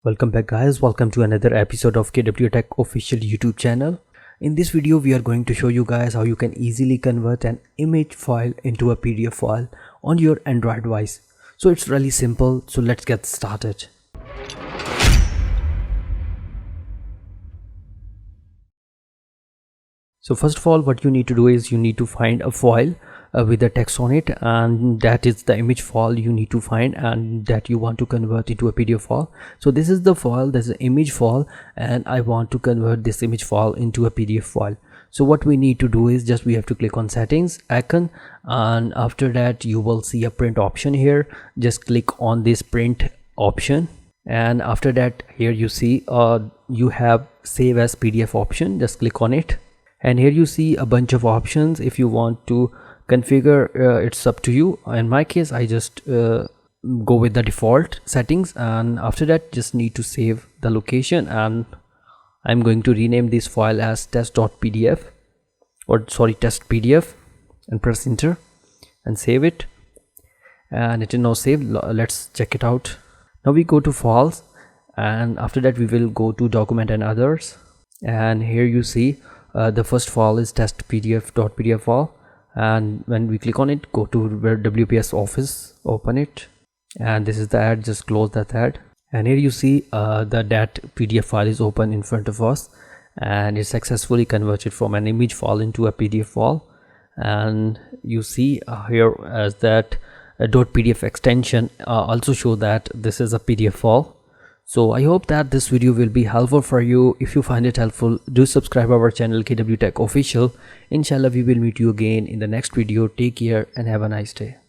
Welcome back guys, welcome to another episode of KW Tech official YouTube channel. In this video we are going to show you guys how you can easily convert an image file into a PDF file on your Android device. So it's really simple, so let's get started. So first of all, what you need to do is you need to find a file with a text on it, and that is the image file you need to find and that you want to convert into a PDF file. So this is the file, this is an image file, and I want to convert this image file into a PDF file. So what we need to do is just we have to click on settings icon, and after that you will see a print option here. Just click on this print option, and after that here you see you have save as PDF option. Just click on it, and here you see a bunch of options. If you want to configure, it's up to you. In my case I just go with the default settings, and after that just need to save the location, and I'm going to rename this file as test.pdf test PDF, and press enter and save it, and it is now saved. Let's check it out. Now we go to files, and after that we will go to document and others, and here you see the first file is test.pdf file, and when we click on it, go to WPS Office, open it, and this is the ad. Just close that ad, and here you see that PDF file is open in front of us, and it's successfully converted from an image file into a PDF file. And you see here as that .pdf extension also show that this is a PDF file. So I hope that this video will be helpful for you. If you find it helpful, do subscribe our channel KW Tech Official. Inshallah we will meet you again in the next video. Take care and have a nice day.